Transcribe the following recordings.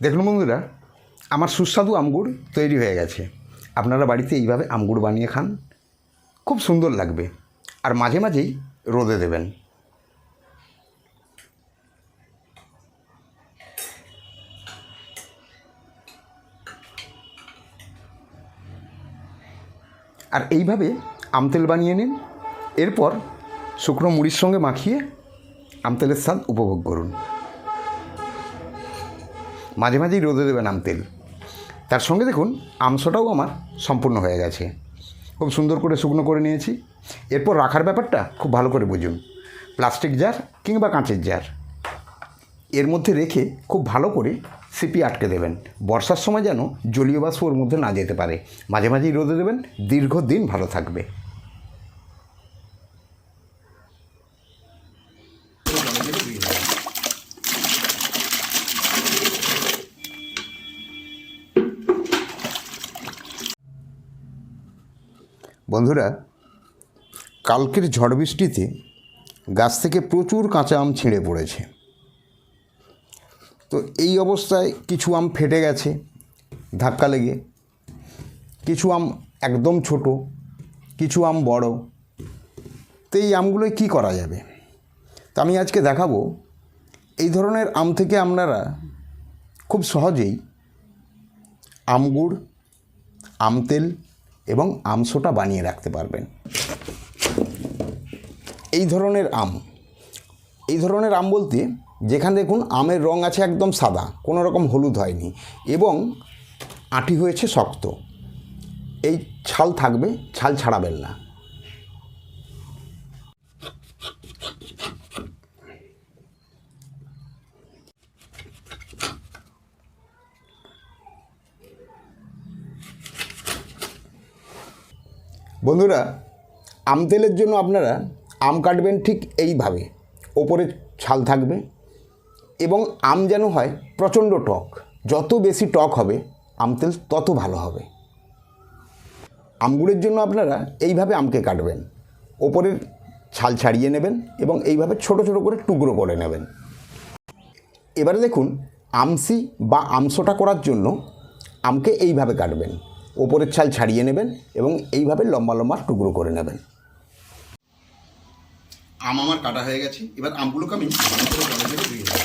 দেখুন বন্ধুরা, আমার সুস্বাদু আমগুড় তৈরি হয়ে গেছে। আপনারা বাড়িতে এইভাবে আমগুড় বানিয়ে খান, খুব সুন্দর লাগবে। আর মাঝে মাঝেই রোদে দেবেন। আর এইভাবে আমতেল বানিয়ে নিন। এরপর শুকনো মুড়ির সঙ্গে মাখিয়ে আমতেলের স্বাদ উপভোগ করুন। মাঝে মাঝেই রোদে দেবেন আমতেল। তার সঙ্গে দেখুন আমসটাও আমার সম্পূর্ণ হয়ে গেছে। খুব সুন্দর করে শুকনো করে নিয়েছি। এরপর রাখার ব্যাপারটা খুব ভালো করে বুঝুন। প্লাস্টিক জার কিংবা কাঁচের জার, এর মধ্যে রেখে খুব ভালো করে সিপি আটকে দেবেন। বর্ষার সময় যেন জলীয় বাষ্প ওর মধ্যে না যেতে পারে। মাঝে মাঝেই রোদে দেবেন, দীর্ঘদিন ভালো থাকবে। বন্ধুরা, কালকের ঝড় বৃষ্টিতে গাছ থেকে প্রচুর কাঁচা আম ছিঁড়ে পড়েছে। তো এই অবস্থায় কিছু আম ফেটে গেছে ধাক্কা লেগে, কিছু আম একদম ছোট, কিছু আম বড়। তো এই আমগুলোয় কী করা যাবে, তা আমি আজকে দেখাবো। এই ধরনের আম থেকে আপনারা খুব সহজেই আমগুড়, আমতেল এবং আমসোটা বানিয়ে রাখতে পারবেন। এই ধরনের আম বলতে যেখানে দেখুন আমের রং আছে একদম সাদা, কোনো রকম হলুদ হয়নি এবং আঁটি হয়েছে শক্ত। এই ছাল থাকবে, ছাল ছাড়াবেন না। বন্ধুরা, আমতেলের জন্য আপনারা আম কাটবেন ঠিক এইভাবে। ওপরে ছাল থাকবে এবং আম যেন হয় প্রচণ্ড টক। যত বেশি টক হবে আমতেল তত ভালো হবে। আমগুড়ের জন্য আপনারা এইভাবে আমকে কাটবেন, ওপরের ছাল ছাড়িয়ে নেবেন এবং এইভাবে ছোট ছোট করে টুকরো করে নেবেন। এবারে দেখুন আমসি বা আমসোটা করার জন্য আমকে এইভাবে কাটবেন, ওপরের ছাল ছাড়িয়ে নেবেন এবং এইভাবে লম্বা লম্বা টুকরো করে নেবেন। আম আমার কাটা হয়ে গেছে। এবার আমগুলোকে আমি ভালো করে জলে দিয়ে ধুয়ে নেব।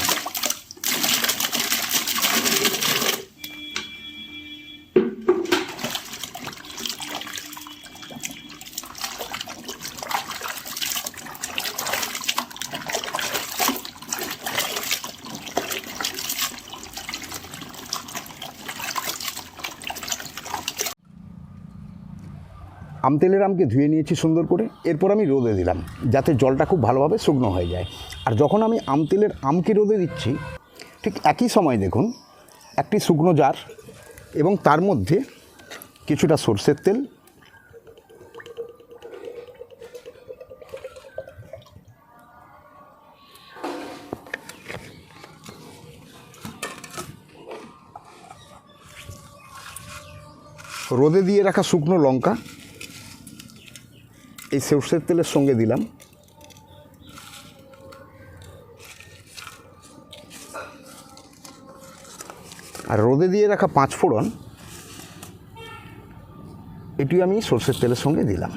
আমতেলের আমকে ধুয়ে নিয়েছি সুন্দর করে। এরপর আমি রোদে দিলাম যাতে জলটা খুব ভালোভাবে শুকনো হয়ে যায়। আর যখন আমি আমতেলের আমকে রোদে দিচ্ছি, ঠিক একই সময় দেখুন একটি শুকনো জার এবং তার মধ্যে কিছুটা সরষের তেল, রোদে দিয়ে রাখা শুকনো লঙ্কা এই সরষের তেলের সঙ্গে দিলাম। আর রোদে দিয়ে রাখা 5 ফোড়ন এটি আমি সরষের তেলের সঙ্গে দিলাম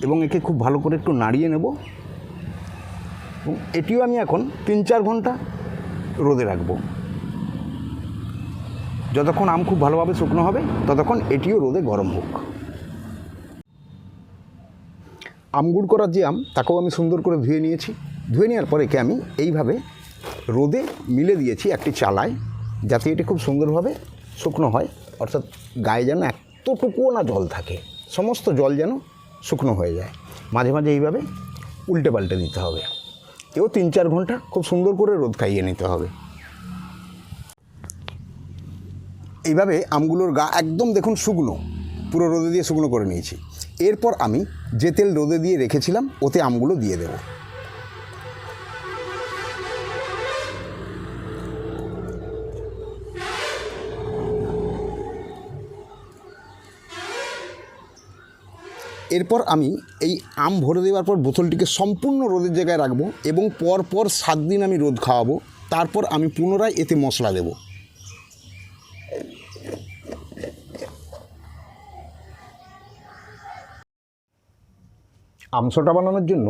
এবং একে খুব ভালো করে একটু নাড়িয়ে নেব। এবং এটিও আমি এখন 3-4 ঘন্টা রোদে রাখবো। যতক্ষণ আম খুব ভালোভাবে শুকনো হবে ততক্ষণ এটিও রোদে গরম হোক। আমগুড় করার যে আম, তাকেও আমি সুন্দর করে ধুয়ে নিয়েছি। ধুয়ে নেওয়ার পর একে আমি এইভাবে রোদে মিলে দিয়েছি একটি চালায়, যাতে এটি খুব সুন্দরভাবে শুকনো হয়। অর্থাৎ গায়ে যেন এতটুকুও না জল থাকে, সমস্ত জল যেন শুকনো হয়ে যায়। মাঝে মাঝে এইভাবে উল্টে পাল্টে দিতে হবে। এও 3-4 ঘন্টা খুব সুন্দর করে রোদ খাইয়ে নিতে হবে। এইভাবে আমগুলোর গা একদম দেখুন শুকনো, পুরো রোদে দিয়ে শুকনো করে নিয়েছি। এরপর আমি যে তেল রোদে দিয়ে রেখেছিলাম ওতে আমগুলো দিয়ে দেব। এরপর আমি এই আম ভরে দেওয়ার পর বোতলটিকে সম্পূর্ণ রোদের জায়গায় রাখবো এবং পর 7 দিন আমি রোদ খাওয়াবো। তারপর আমি পুনরায় এতে মশলা দেব। আমসটা বানানোর জন্য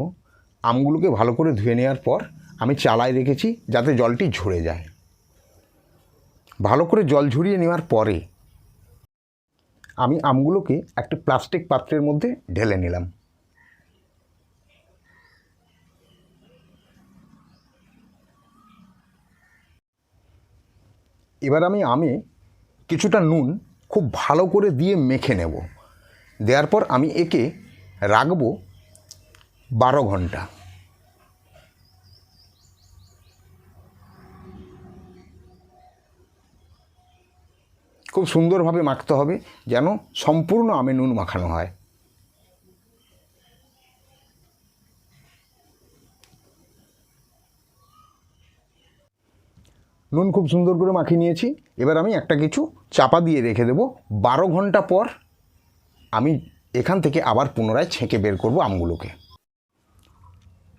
আমগুলোকে ভালো করে ধুয়ে নেওয়ার পর আমি চালায় রেখেছি যাতে জলটি ঝরে যায়। ভালো করে জল ঝরিয়ে নেওয়ার পরে আমি আমগুলোকে একটি প্লাস্টিক পাত্রের মধ্যে ঢেলে নিলাম। এবার আমি আমে কিছুটা নুন খুব ভালো করে দিয়ে মেখে নেব। দেওয়ার পর আমি একে রাখবো 12 ঘন্টা। খুব সুন্দরভাবে মাখতে হবে যেন সম্পূর্ণ আমে নুন মাখানো হয়। নুন খুব সুন্দর করে মাখিয়ে নিয়েছি। এবার আমি একটা কিছু চাপা দিয়ে রেখে দেব। 12 ঘন্টা পর আমি এখান থেকে আবার পুনরায় ছেঁকে বের করব আমগুলোকে।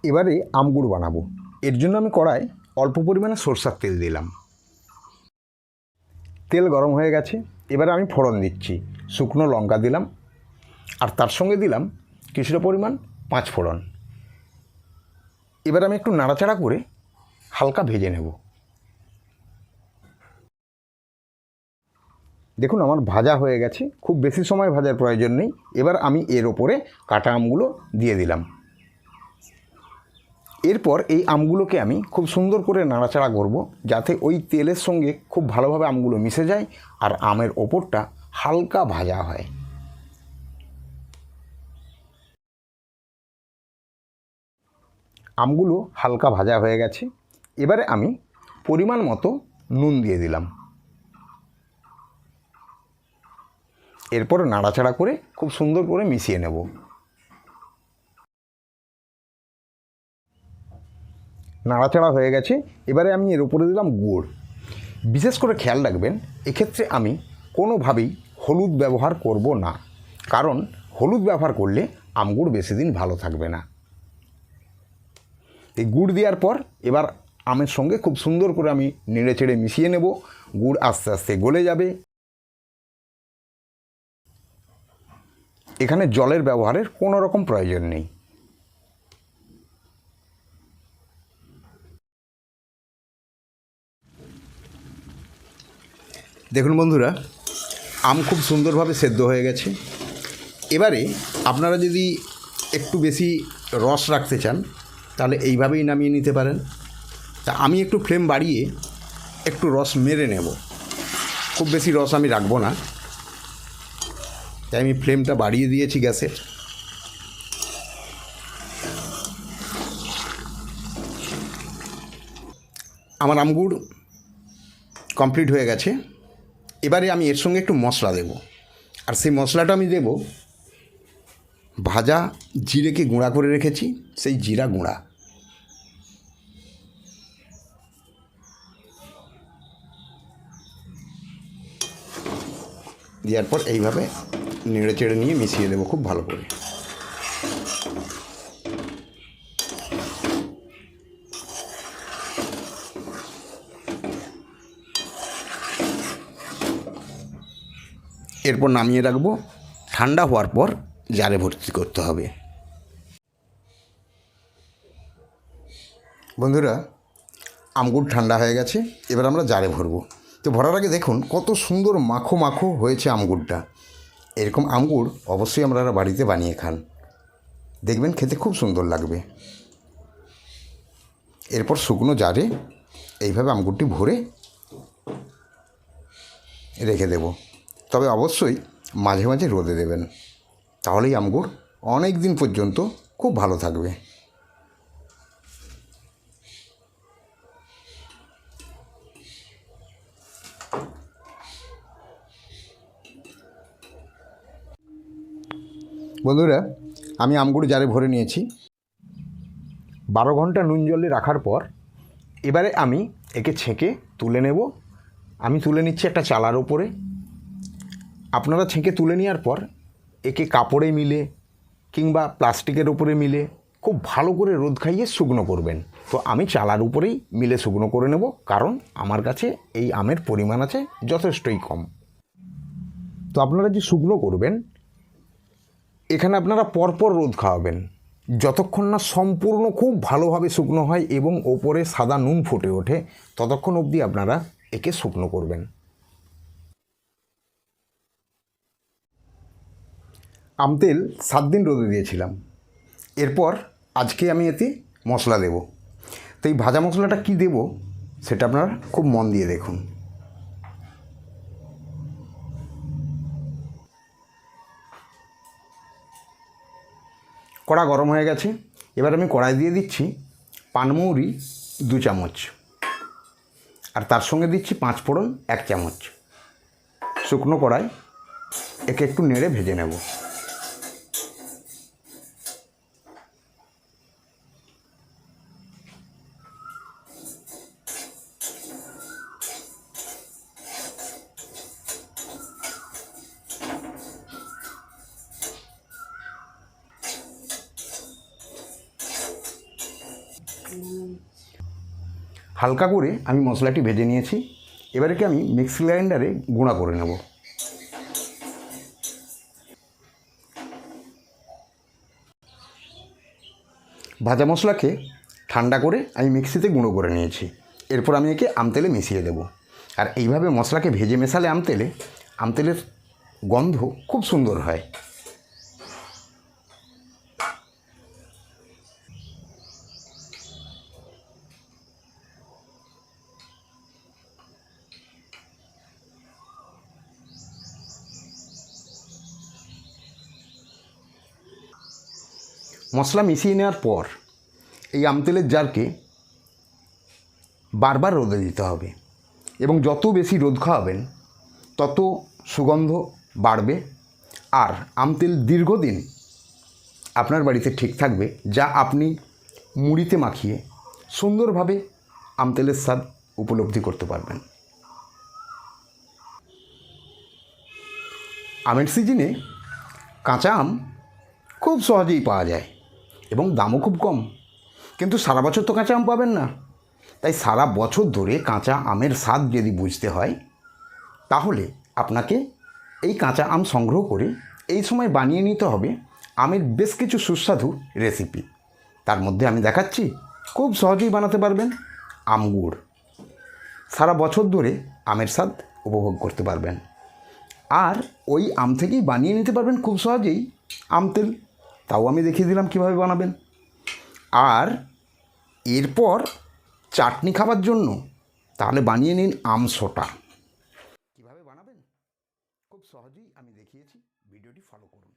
এবারে আমগুড় বানাবো। এর জন্য আমি কড়ায় অল্প পরিমাণে সরষের তেল দিলাম। তেল গরম হয়ে গেছে। এবারে আমি ফোড়ন দিচ্ছি। শুকনো লঙ্কা দিলাম আর তার সঙ্গে দিলাম কিছুটা পরিমাণ 5 ফোড়ন। এবার আমি একটু নাড়াচাড়া করে হালকা ভেজে নেব। দেখুন আমার ভাজা হয়ে গেছে, খুব বেশি সময় ভাজার প্রয়োজন নেই। এবার আমি এর ওপরে কাটা আমগুলো দিয়ে দিলাম। এরপর এই আমগুলোকে আমি খুব সুন্দর করে নাড়াচাড়া করব যাতে ওই তেলের সঙ্গে খুব ভালোভাবে আমগুলো মিশে যায় আর আমের ওপরটা হালকা ভাজা হয়। আমগুলো হালকা ভাজা হয়ে গেছে। এবারে আমি পরিমাণ মতো নুন দিয়ে দিলাম। এরপর নাড়াচাড়া করে খুব সুন্দর করে মিশিয়ে নেব। নাড়াচাড়া হয়ে গেছে। এবারে আমি এর উপরে দিলাম গুড়। বিশেষ করে খেয়াল রাখবেন এক্ষেত্রে আমি কোনোভাবেই হলুদ ব্যবহার করব না, কারণ হলুদ ব্যবহার করলে আমগুড় বেশি দিন ভালো থাকবে না। এই গুড় দেওয়ার পর এবার আমের সঙ্গে খুব সুন্দর করে আমি নেড়ে চেড়ে মিশিয়ে নেব। গুড় আস্তে আস্তে গলে যাবে। এখানে জলের ব্যবহারের কোনো রকম প্রয়োজন নেই। দেখুন বন্ধুরা, আম খুব সুন্দরভাবে সেদ্ধ হয়ে গেছে। এবারে আপনারা যদি একটু বেশি রস রাখতে চান তাহলে এইভাবেই নামিয়ে নিতে পারেন। তা আমি একটু ফ্লেম বাড়িয়ে একটু রস মেরে নেব। খুব বেশি রস আমি রাখবো না, তাই আমি ফ্লেমটা বাড়িয়ে দিয়েছি গ্যাসের। আমার আমগুড় কমপ্লিট হয়ে গেছে। এবারে আমি এর সঙ্গে একটু মশলা দেব, আর সেই মশলাটা আমি দেব ভাজা জিরেকে গুঁড়া করে রেখেছি, সেই জিরা গুঁড়া। দেওয়ার পর এইভাবে নেড়ে চেড়ে নিয়ে মিশিয়ে দেবো খুব ভালো করে। এরপর নামিয়ে রাখবো। ঠান্ডা হওয়ার পর জারে ভর্তি করতে হবে। বন্ধুরা, আমগুড় ঠান্ডা হয়ে গেছে। এবার আমরা জারে ভরবো। তো ভরার আগে দেখুন কত সুন্দর মাখো মাখো হয়েছে আমগুড়টা। এরকম আমগুড় অবশ্যই আপনারা বাড়িতে বানিয়ে খান, দেখবেন খেতে খুব সুন্দর লাগবে। এরপর শুকনো জারে এইভাবে আমগুড়টি ভরে রেখে দেব। তবে অবশ্যই মাঝে মাঝে রোদে দেবেন, তাহলেই আমগুড় অনেক দিন পর্যন্ত খুব ভালো থাকবে। বন্ধুরা, আমি আমগুড় জারে ভরে নিয়েছি। 12 ঘন্টা নুন জলে রাখার পর এবারে আমি একে ছেঁকে তুলে নেব। আমি তুলে নিচ্ছি একটা চালার ওপরে। আপনারা ছেঁকে তুলে নেওয়ার পর একে কাপড়ে মিলে কিংবা প্লাস্টিকের ওপরে মিলে খুব ভালো করে রোদ খাইয়ে শুকনো করবেন। তো আমি চালার উপরেই মিলে শুকনো করে নেব, কারণ আমার কাছে এই আমের পরিমাণ আছে যথেষ্টই কম। তো আপনারা যে শুকনো করবেন, এখানে আপনারা পরপর রোদ খাওয়াবেন, যতক্ষণ না সম্পূর্ণ খুব ভালোভাবে শুকনো হয় এবং ওপরে সাদা নুন ফুটে ওঠে, ততক্ষণ অবধি আপনারা একে শুকনো করবেন। আম তেল 7 দিন রোদে দিয়েছিলাম। এরপর আজকে আমি এতে মশলা দেব। তো এই ভাজা মশলাটা কি দেব সেটা আপনারা খুব মন দিয়ে দেখুন। কড়া গরম হয়ে গেছে। এবার আমি কড়াই দিয়ে দিচ্ছি পানমৌরি 2 চামচ, আর তার সঙ্গে দিচ্ছি 5 ফোড়ন 1 চামচ। শুকনো কড়াই একে একটু নেড়ে ভেজে নেব। হালকা করে আমি মশলাটি ভেজে নিয়েছি। এবারে কি আমি মিক্সি গ্রাইন্ডারে গুঁড়া করে নেব। ভাজা মশলাকে ঠান্ডা করে আমি মিক্সিতে গুঁড়ো করে নিয়েছি। এরপর আমি একে আম তেলে মিশিয়ে দেব। আর এইভাবে মশলাকে ভেজে মেশালে আম তেলের গন্ধ খুব সুন্দর হয়। মশলা মিশিয়ে নেওয়ার পর এই আম তেলের জারকে বারবার রোদে দিতে হবে, এবং যত বেশি রোদ খাওয়াবেন তত সুগন্ধ বাড়বে, আর আম তেল দীর্ঘদিন আপনার বাড়িতে ঠিক থাকবে, যা আপনি মুড়িতে মাখিয়ে সুন্দরভাবে আম তেলের স্বাদ উপলব্ধি করতে পারবেন। আমের সিজনে কাঁচা আম খুব সহজেই পাওয়া যায় এবং দামও খুব কম, কিন্তু সারা বছর তো কাঁচা আম পাবেন না। তাই সারা বছর ধরে কাঁচা আমের স্বাদ যদি বুঝতে হয়, তাহলে আপনাকে এই কাঁচা আম সংগ্রহ করে এই সময় বানিয়ে নিতে হবে আমের বেশ কিছু সুস্বাদু রেসিপি। তার মধ্যে আমি দেখাচ্ছি খুব সহজেই বানাতে পারবেন আম গুড়। সারা বছর ধরে আমের স্বাদ উপভোগ করতে পারবেন, আর ওই আম থেকেই বানিয়ে নিতে পারবেন খুব সহজেই আম তেল। তাও আমি দেখিয়ে দিলাম কীভাবে বানাবেন। আর এরপর চাটনি খাবার জন্য তাহলে বানিয়ে নিন আম সোটা। কীভাবে বানাবেন খুব সহজেই আমি দেখিয়েছি, ভিডিওটি ফলো করুন।